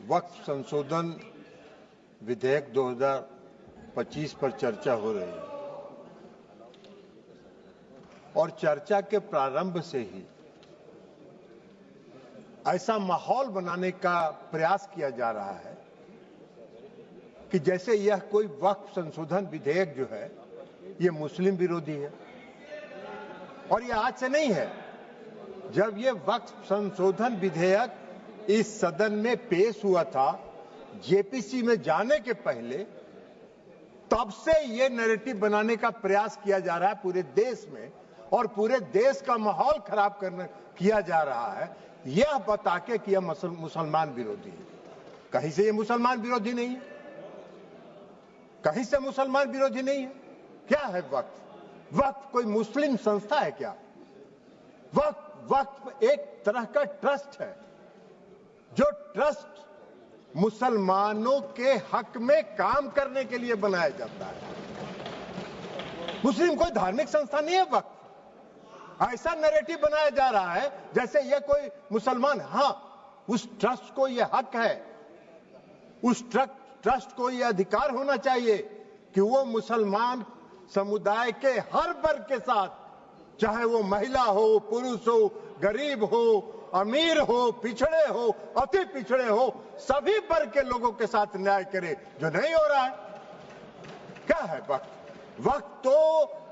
वक्फ संशोधन विधेयक 2025 पर चर्चा हो रही है और चर्चा के प्रारंभ से ही ऐसा माहौल बनाने का प्रयास किया जा रहा है कि जैसे यह कोई वक्फ संशोधन विधेयक जो है ये मुस्लिम विरोधी है। और यह आज से नहीं है। जब ये वक्फ संशोधन विधेयक इस सदन में पेश हुआ था जेपीसी में जाने के पहले, तब से ये नैरेटिव बनाने का प्रयास किया जा रहा है पूरे देश में और पूरे देश का माहौल खराब किया जा रहा है यह बता के कि यह मुसलमान विरोधी है। कहीं से ये मुसलमान विरोधी नहीं है, कहीं से मुसलमान विरोधी नहीं है। क्या है वक्फ? वक्फ कोई मुस्लिम संस्था है क्या? वक्फ एक तरह का ट्रस्ट है, जो ट्रस्ट मुसलमानों के हक में काम करने के लिए बनाया जाता है। मुस्लिम कोई धार्मिक संस्था नहीं है वक्फ। ऐसा नैरेटिव बनाया जा रहा है जैसे ये कोई मुसलमान, हाँ उस ट्रस्ट को ये हक है, उस ट्रस्ट को ये अधिकार होना चाहिए कि वो मुसलमान समुदाय के हर वर्ग के साथ, चाहे वो महिला हो, पुरुष हो, गरीब हो, अमीर हो, पिछड़े हो, अति पिछड़े हो, सभी वर्ग के लोगों के साथ न्याय करे, जो नहीं हो रहा है। क्या है वक्फ? वक्फ तो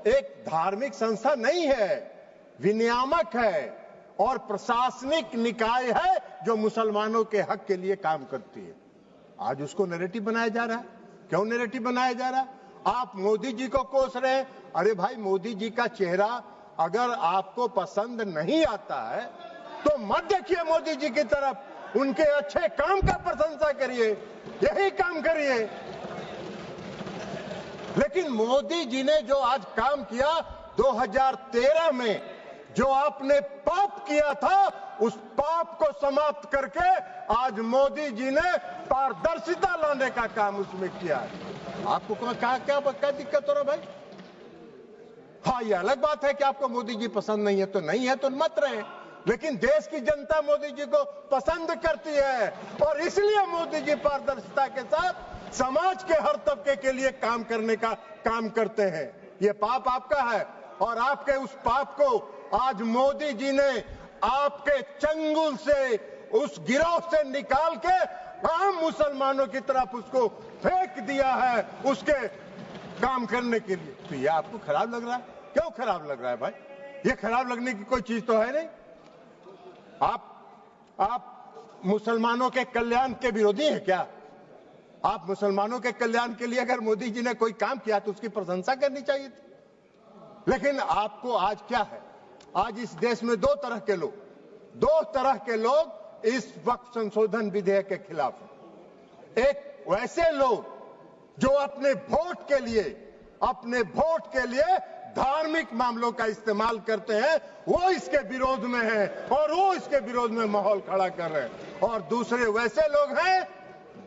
एक धार्मिक संस्था नहीं है, विनियामक है और प्रशासनिक निकाय है जो मुसलमानों के हक के लिए काम करती है। आज उसको नैरेटिव बनाया जा रहा है। क्यों नैरेटिव बनाया जा रहा है? आप मोदी जी को कोस रहे हैं। अरे भाई, मोदी जी का चेहरा अगर आपको पसंद नहीं आता है तो मत देखिए मोदी जी की तरफ, उनके अच्छे काम का प्रशंसा करिए, यही काम करिए। लेकिन मोदी जी ने जो आज काम किया 2013 में, जो आपने पाप किया था, उस पाप को समाप्त करके आज मोदी जी ने पारदर्शिता लाने का काम उसमें किया है। आपको क्या दिक्कत हो रहा भाई? हाँ, ये अलग बात है कि आपको मोदी जी पसंद नहीं है तो नहीं है, तो मत रहे, लेकिन देश की जनता मोदी जी को पसंद करती है और इसलिए मोदी जी पारदर्शिता के साथ समाज के हर तबके के लिए काम करने का काम करते हैं। ये पाप आपका है और आपके उस पाप को आज मोदी जी ने आपके चंगुल से, उस गिरोह से निकाल के आम मुसलमानों की तरफ उसको फेंक दिया है उसके काम करने के लिए। तो ये आपको खराब लग रहा है? क्यों खराब लग रहा है भाई? ये खराब लगने की कोई चीज तो है नहीं। आप मुसलमानों के कल्याण के विरोधी हैं क्या? आप मुसलमानों के कल्याण के लिए अगर मोदी जी ने कोई काम किया तो उसकी प्रशंसा करनी चाहिए थी। लेकिन आपको आज क्या है? आज इस देश में दो तरह के लोग इस वक्फ संशोधन विधेयक के खिलाफ हैं। एक वैसे लोग जो अपने वोट के लिए धार्मिक मामलों का इस्तेमाल करते हैं, वो इसके विरोध में हैं और वो इसके विरोध में माहौल खड़ा कर रहे हैं। और दूसरे वैसे लोग हैं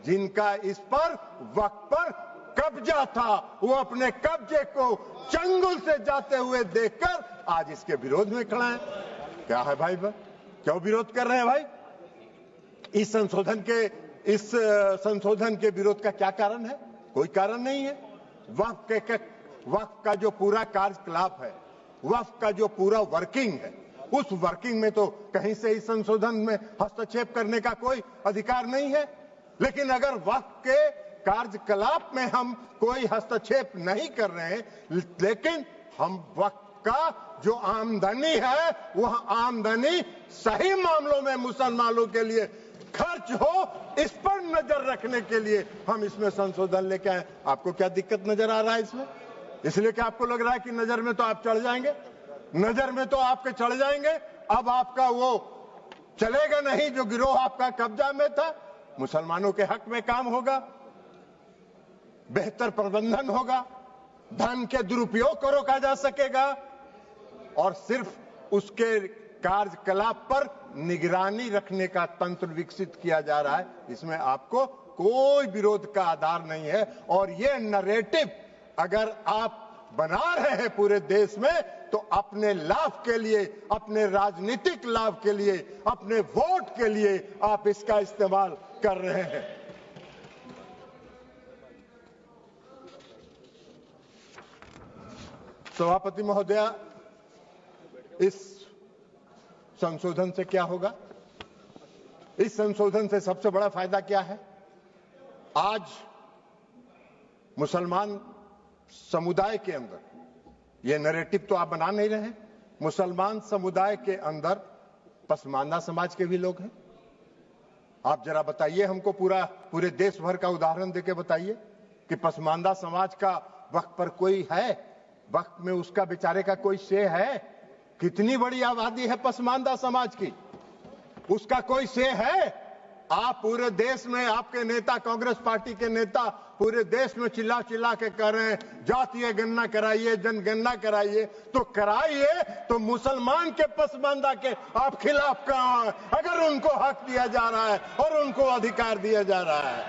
जिनका इस पर वक्फ पर कब्जा था, वो अपने कब्जे को चंगुल से जाते हुए देखकर आज इसके विरोध में खड़ा है। क्या है भाई? क्यों विरोध कर रहे हैं भाई? इस संशोधन के विरोध का क्या कारण है? कोई कारण नहीं है। वक्फ का जो पूरा कार्यकलाप है, वक्फ का जो पूरा वर्किंग है, उस वर्किंग में तो कहीं से इस संशोधन में हस्तक्षेप करने का कोई अधिकार नहीं है। लेकिन अगर वक्फ के कार्यकलाप में हम कोई हस्तक्षेप नहीं कर रहे हैं, लेकिन हम वक्फ का जो आमदनी है वह आमदनी सही मामलों में मुसलमानों के लिए खर्च हो, इस पर नजर रखने के लिए हम इसमें संशोधन लेके आए। आपको क्या दिक्कत नजर आ रहा है इसमें? इसलिए कि आपको लग रहा है कि नजर में तो आप चढ़ जाएंगे, नजर में तो आपके चढ़ जाएंगे, अब आपका वो चलेगा नहीं जो गिरोह आपका कब्जा में था। मुसलमानों के हक में काम होगा, बेहतर प्रबंधन होगा, धन के दुरुपयोग को रोका जा सकेगा और सिर्फ उसके कार्यकलाप पर निगरानी रखने का तंत्र विकसित किया जा रहा है। इसमें आपको कोई विरोध का आधार नहीं है। और ये नैरेटिव अगर आप बना रहे हैं पूरे देश में, तो अपने लाभ के लिए, अपने राजनीतिक लाभ के लिए, अपने वोट के लिए आप इसका इस्तेमाल कर रहे हैं। सभापति महोदया, इस संशोधन से क्या होगा? इस संशोधन से सबसे बड़ा फायदा क्या है? आज मुसलमान समुदाय के अंदर, ये नैरेटिव तो आप बना नहीं रहे हैं, मुसलमान समुदाय के अंदर पसमानदा समाज के भी लोग हैं। आप जरा बताइए हमको, पूरे देश भर का उदाहरण देके बताइए कि पसमानदा समाज का वक्त पर कोई है, वक्त में उसका बेचारे का कोई से है? कितनी बड़ी आबादी है पसमानदा समाज की, उसका कोई से है? आप पूरे देश में, आपके नेता, कांग्रेस पार्टी के नेता पूरे देश में चिल्ला चिल्ला के कह रहे हैं जातीय गणना कराइए, जनगणना कराइए, तो कराइए, तो मुसलमान के पसमानदा के आप खिलाफ कहां हैं? अगर उनको हक दिया जा रहा है और उनको अधिकार दिया जा रहा है।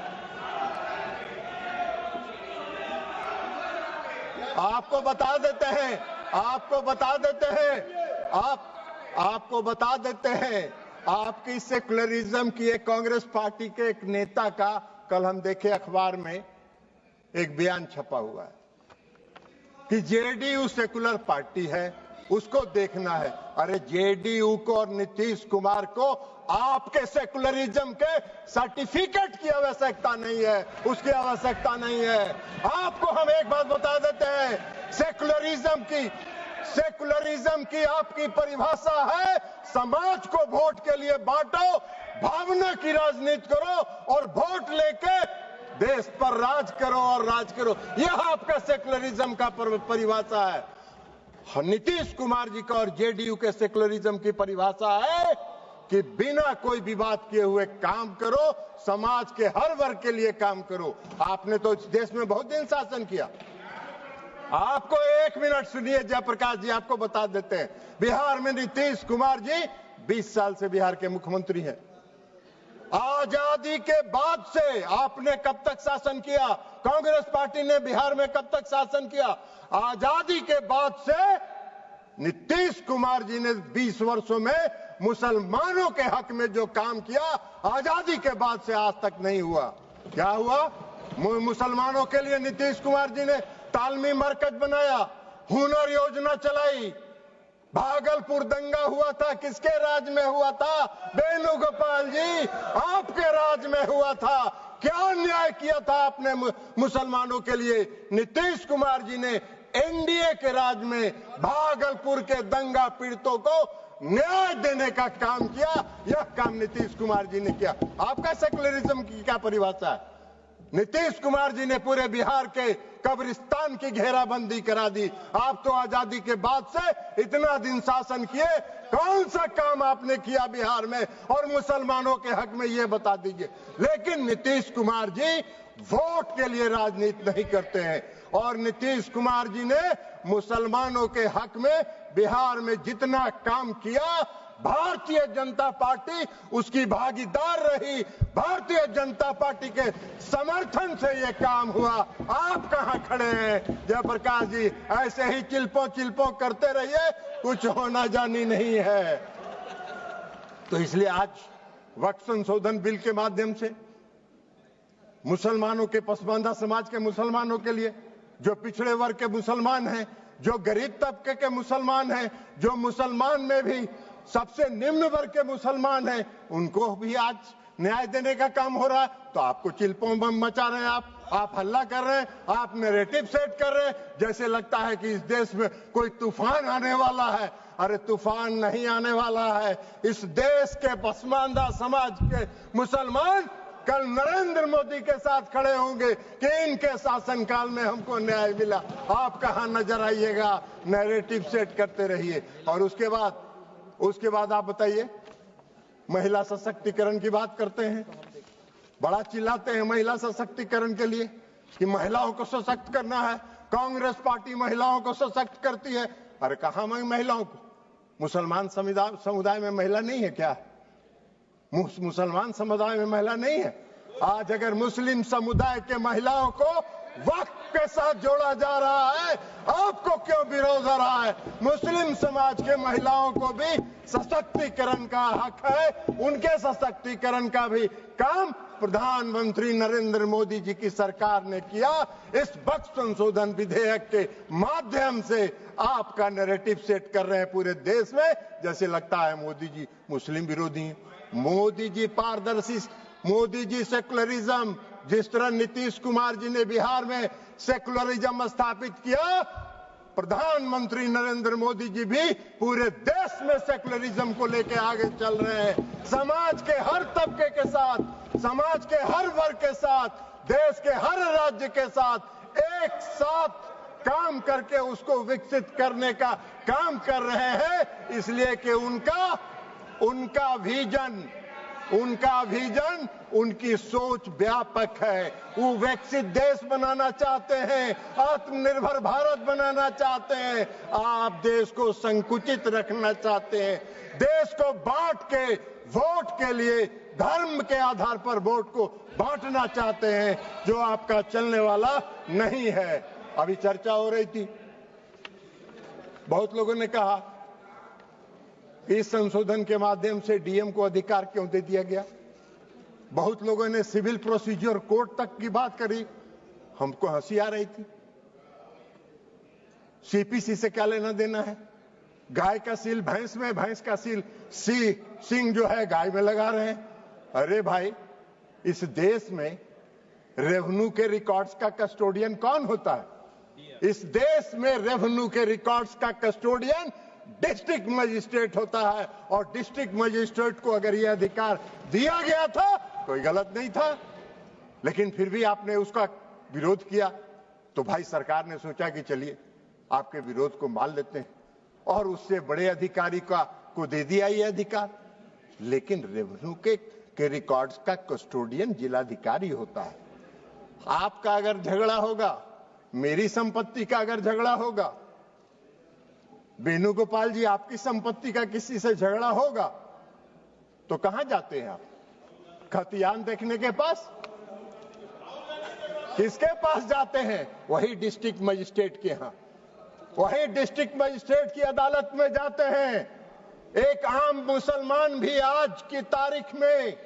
आपको बता देते हैं, आपको बता देते हैं, आपकी सेकुलरिज्म की एक कांग्रेस पार्टी के एक नेता का कल हम देखे अखबार में एक बयान छपा हुआ है कि जेडीयू सेकुलर पार्टी है, उसको देखना है। अरे जेडीयू को और नीतीश कुमार को आपके सेकुलरिज्म के सर्टिफिकेट की आवश्यकता नहीं है, उसकी आवश्यकता नहीं है। आपको हम एक बात बता देते हैं, सेकुलरिज्म की आपकी परिभाषा है समाज को वोट के लिए बांटो, भावना की राजनीति करो और वोट लेके देश पर राज करो और राज करो। यह आपका सेकुलरिज्म का परिभाषा है। नीतीश कुमार जी का और जेडीयू के सेकुलरिज्म की परिभाषा है कि बिना कोई विवाद किए हुए काम करो, समाज के हर वर्ग के लिए काम करो। आपने तो इस देश में बहुत दिन शासन किया। आपको एक मिनट सुनिए जयप्रकाश जी, आपको बता देते हैं, बिहार में नीतीश कुमार जी 20 साल से बिहार के मुख्यमंत्री हैं। आजादी के बाद से आपने कब तक शासन किया? कांग्रेस पार्टी ने बिहार में कब तक शासन किया? आजादी के बाद से नीतीश कुमार जी ने 20 वर्षों में मुसलमानों के हक में जो काम किया, आजादी के बाद से आज तक नहीं हुआ। क्या हुआ? मुसलमानों के लिए नीतीश कुमार जी ने तालमी मरकज बनाया, हुनर योजना चलाई, भागलपुर दंगा हुआ था, किसके राज में हुआ था? वेणुगोपाल जी, आपके राज में हुआ था। क्या न्याय किया था आपने मुसलमानों के लिए? नीतीश कुमार जी ने एनडीए के राज में भागलपुर के दंगा पीड़ितों को न्याय देने का काम किया। यह काम नीतीश कुमार जी ने किया। आपका सेकुलरिज्म की क्या परिभाषा है? नीतीश कुमार जी ने पूरे बिहार के कब्रिस्तान की घेराबंदी करा दी। आप तो आजादी के बाद से इतना दिन शासन किए, कौन सा काम आपने किया बिहार में और मुसलमानों के हक में, ये बता दीजिए। लेकिन नीतीश कुमार जी वोट के लिए राजनीति नहीं करते हैं और नीतीश कुमार जी ने मुसलमानों के हक में बिहार में जितना काम किया, भारतीय जनता पार्टी उसकी भागीदार रही। भारतीय जनता पार्टी के समर्थन से ये काम हुआ। आप कहां खड़े हैं जयप्रकाश जी? ऐसे ही चिल्पो करते रहिए, कुछ होना जानी नहीं है। तो इसलिए आज वक्फ संशोधन बिल के माध्यम से मुसलमानों के, पसमानदा समाज के मुसलमानों के लिए, जो पिछड़े वर्ग के मुसलमान हैं, जो गरीब तबके के मुसलमान हैं, जो मुसलमान में भी सबसे निम्न वर्ग के मुसलमान हैं, उनको भी आज न्याय देने का काम हो रहा है। तो आपको चिल्पों बम मचा रहे हैं, आप हल्ला कर रहे हैं, आप नैरेटिव सेट कर रहे हैं, जैसे लगता है कि इस देश में कोई तूफान आने वाला है। अरे तूफान नहीं आने वाला है। इस देश के पसमानदा समाज के मुसलमान कल नरेंद्र मोदी के साथ खड़े होंगे कि इनके शासनकाल में हमको न्याय मिला। आप कहां नजर आइएगा? नैरेटिव सेट करते रहिए। और उसके बाद आप बताइए, महिला सशक्तिकरण की बात करते हैं, बड़ा चिल्लाते हैं महिला सशक्तिकरण के लिए कि महिलाओं को सशक्त करना है, कांग्रेस पार्टी महिलाओं को सशक्त करती है। अरे कहां महिलाओं को? मुसलमान समुदाय में महिला नहीं है क्या? मुसलमान समुदाय में महिला नहीं है? आज अगर मुस्लिम समुदाय के महिलाओं को वक्त के साथ जोड़ा जा रहा है, आपको क्यों विरोध हो रहा है? मुस्लिम समाज के महिलाओं को भी सशक्तिकरण का हक है, उनके सशक्तिकरण का भी काम प्रधानमंत्री नरेंद्र मोदी जी की सरकार ने किया, इस वक्फ संशोधन विधेयक के माध्यम से आपका नैरेटिव सेट कर रहे हैं पूरे देश में, जैसे लगता है मोदी जी मुस्लिम विरोधी हैं। मोदी जी पारदर्शी, मोदी जी सेकुलरिज्म, जिस तरह नीतीश कुमार जी ने बिहार में सेकुलरिज्म स्थापित किया, प्रधानमंत्री नरेंद्र मोदी जी भी पूरे देश में सेकुलरिज्म को लेकर आगे चल रहे हैं। समाज के हर तबके के साथ, समाज के हर वर्ग के साथ, देश के हर राज्य के साथ एक साथ काम करके उसको विकसित करने का काम कर रहे हैं, इसलिए कि उनका विजन, उनकी सोच व्यापक है। वो विकसित देश बनाना चाहते हैं, आत्मनिर्भर भारत बनाना चाहते हैं। आप देश को संकुचित रखना चाहते हैं, देश को बांट के वोट के लिए धर्म के आधार पर वोट को बांटना चाहते हैं, जो आपका चलने वाला नहीं है। अभी चर्चा हो रही थी, बहुत लोगों ने कहा इस संशोधन के माध्यम से डीएम को अधिकार क्यों दे दिया गया। बहुत लोगों ने सिविल प्रोसीजर कोड तक की बात करी, हमको हंसी आ रही थी। सीपीसी से क्या लेना देना है? गाय का सील भैंस में, भैंस का सील सिंह जो है गाय में लगा रहे हैं। अरे भाई, इस देश में रेवेन्यू के रिकॉर्ड्स का कस्टोडियन कौन होता है? इस देश में रेवेन्यू के रिकॉर्ड्स का कस्टोडियन डिस्ट्रिक्ट मजिस्ट्रेट होता है, और डिस्ट्रिक्ट मजिस्ट्रेट को अगर यह अधिकार दिया गया था, कोई गलत नहीं था, लेकिन फिर भी आपने उसका विरोध किया। तो भाई सरकार ने सोचा कि चलिए आपके विरोध को मान लेते हैं, और उससे बड़े अधिकारी को दे दिया ये अधिकार। लेकिन रेवेन्यू के रिकॉर्ड्स का कस्टोडियन जिलाधिकारी होता है। आपका अगर झगड़ा होगा, मेरी संपत्ति का अगर झगड़ा होगा, वेणुगोपाल जी आपकी संपत्ति का किसी से झगड़ा होगा, तो कहां जाते हैं आप? खतियान देखने के पास? किसके पास जाते हैं? वही डिस्ट्रिक्ट मजिस्ट्रेट के यहां, वही डिस्ट्रिक्ट मजिस्ट्रेट की अदालत में जाते हैं। एक आम मुसलमान भी आज की तारीख में,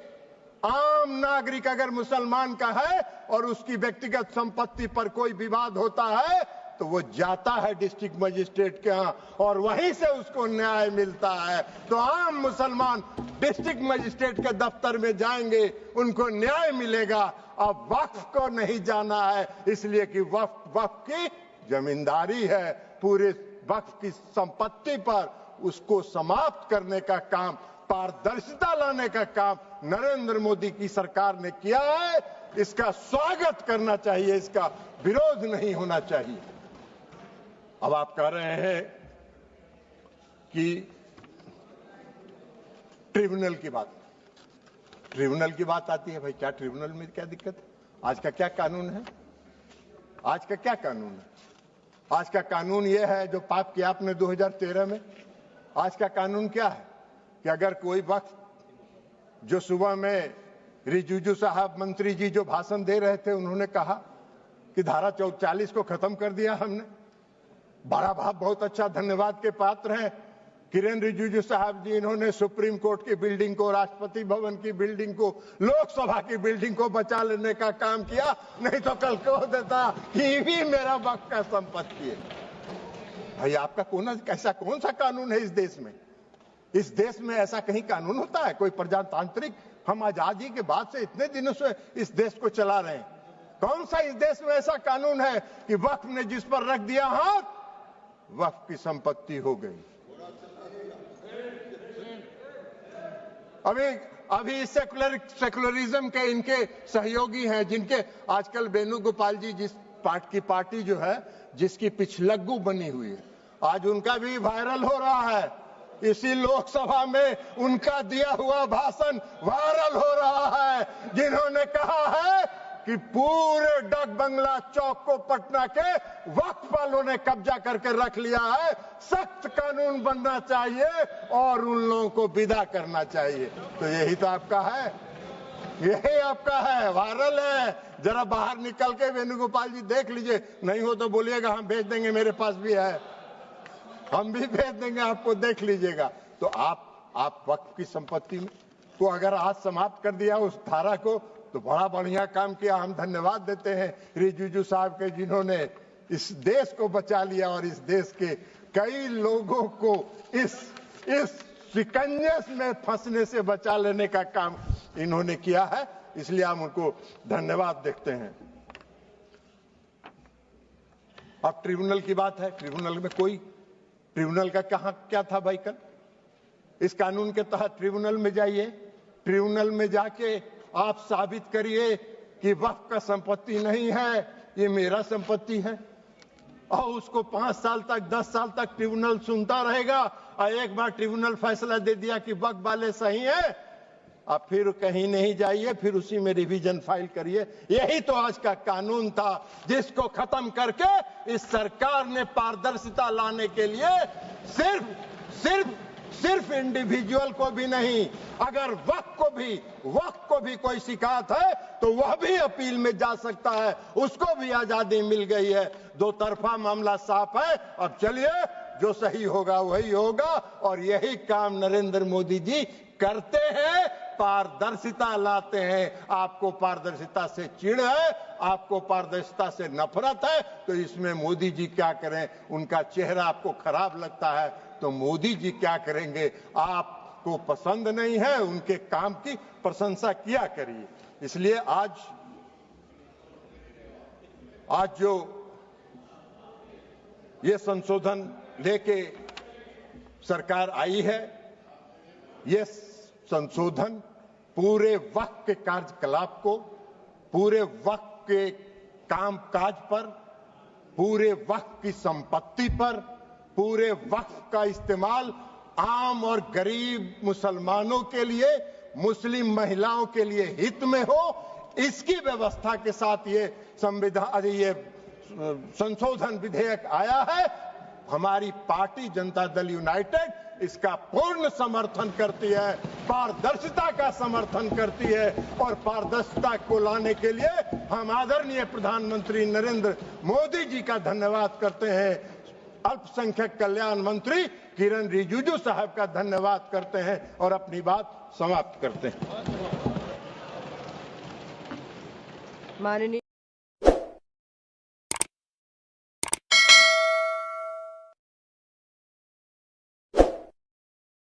आम नागरिक अगर मुसलमान का है और उसकी व्यक्तिगत संपत्ति पर कोई विवाद होता है, तो वो जाता है डिस्ट्रिक्ट मजिस्ट्रेट के यहाँ, और वहीं से उसको न्याय मिलता है। तो आम मुसलमान डिस्ट्रिक्ट मजिस्ट्रेट के दफ्तर में जाएंगे, उनको न्याय मिलेगा। अब वक्फ को नहीं जाना है, इसलिए कि वक्फ की जमींदारी है। पूरे वक्फ की संपत्ति पर उसको समाप्त करने का काम, पारदर्शिता लाने का काम नरेंद्र मोदी की सरकार ने किया है। इसका स्वागत करना चाहिए, इसका विरोध नहीं होना चाहिए। अब आप कह रहे हैं कि ट्रिब्यूनल की बात आती है। भाई क्या ट्रिब्यूनल में क्या दिक्कत है? आज का क्या कानून है? आज का क्या कानून है? आज का कानून यह है जो पाप किया आपने 2013 में। आज का कानून क्या है कि अगर कोई वक्त, जो सुबह में रिजिजू साहब मंत्री जी जो भाषण दे रहे थे, उन्होंने कहा कि धारा 40 को खत्म कर दिया हमने। बड़ा बहुत अच्छा, धन्यवाद के पात्र हैं किरेन रिजिजू साहब जी। इन्होंने सुप्रीम कोर्ट की बिल्डिंग को, राष्ट्रपति भवन की बिल्डिंग को, लोकसभा की बिल्डिंग को बचा लेने का काम किया, नहीं तो कल कह देता कि ये भी मेरा वक्त का संपत्ति है। भाई आपका ऐसा कौन सा कानून है इस देश में? इस देश में ऐसा कहीं कानून होता है? कोई प्रजातांत्रिक, हम आजादी के बाद से इतने दिनों से इस देश को चला रहे हैं, कौन सा इस देश में ऐसा कानून है कि वक्फ ने जिस पर रख दिया हाथ, वक्फ की संपत्ति हो गई? अभी सेकुलरिज्म के इनके सहयोगी हैं, जिनके आजकल वेणुगोपाल जी, जिस पार्टी जो है जिसकी पिछलग्गू बनी हुई है, आज उनका भी वायरल हो रहा है। इसी लोकसभा में उनका दिया हुआ भाषण वायरल हो रहा है, जिन्होंने कहा है कि पूरे डाक बंगला चौक को पटना के वक्फ वालों ने कब्जा करके रख लिया है। सख्त कानून बनना चाहिए और उन लोगों को विदा करना चाहिए। तो यही तो आपका है, यही आपका है, वायरल है। जरा बाहर निकल के वेणुगोपाल जी देख लीजिए, नहीं हो तो बोलिएगा हम भेज देंगे, मेरे पास भी है, हम भी भेज देंगे आपको, देख लीजिएगा। तो आप वक्फ की संपत्ति में को अगर आज समाप्त कर दिया उस धारा को, तो बड़ा बढ़िया काम किया, हम धन्यवाद देते हैं रिजिजू साहब के, जिन्होंने इस देश को बचा लिया और इस देश के कई लोगों को इस शिकंजे में फंसने से बचा लेने का काम इन्होंने किया है, इसलिए हम उनको धन्यवाद देते हैं। अब ट्रिब्यूनल की बात है। ट्रिब्यूनल का क्या था भाई? कल इस कानून के तहत ट्रिब्यूनल में जाइए, ट्रिब्यूनल में जाके आप साबित करिए कि वक्फ का संपत्ति नहीं है, ये मेरा संपत्ति है, और उसको 5 साल तक 10 साल तक ट्रिब्यूनल सुनता रहेगा, और एक बार ट्रिब्यूनल फैसला दे दिया कि वक्फ वाले सही है, अब फिर कहीं नहीं जाइए, फिर उसी में रिवीजन फाइल करिए। यही तो आज का कानून था, जिसको खत्म करके इस सरकार ने पारदर्शिता लाने के लिए सिर्फ इंडिविजुअल को भी नहीं, अगर वक्फ को भी कोई शिकायत है तो वह भी अपील में जा सकता है, उसको भी आजादी मिल गई है। दो तरफा मामला साफ है। अब चलिए, जो सही होगा वही होगा, और यही काम नरेंद्र मोदी जी करते हैं, पारदर्शिता लाते हैं। आपको पारदर्शिता से चिढ़ है, आपको पारदर्शिता से नफरत है, तो इसमें मोदी जी क्या करें? उनका चेहरा आपको खराब लगता है तो मोदी जी क्या करेंगे? आपको पसंद नहीं है, उनके काम की प्रशंसा किया करिए। इसलिए आज जो ये संशोधन लेके सरकार आई है, ये संशोधन पूरे वक्फ के कार्यकलाप को, पूरे वक्फ के कामकाज पर, पूरे वक्फ की संपत्ति पर, पूरे वक्फ का इस्तेमाल आम और गरीब मुसलमानों के लिए, मुस्लिम महिलाओं के लिए हित में हो, इसकी व्यवस्था के साथ ये संशोधन विधेयक आया है। हमारी पार्टी जनता दल यूनाइटेड इसका पूर्ण समर्थन करती है, पारदर्शिता का समर्थन करती है, और पारदर्शिता को लाने के लिए हम आदरणीय प्रधानमंत्री नरेंद्र मोदी जी का धन्यवाद करते हैं। अल्पसंख्यक कल्याण मंत्री किरण रिजिजू साहब का धन्यवाद करते हैं और अपनी बात समाप्त करते हैं। माननीय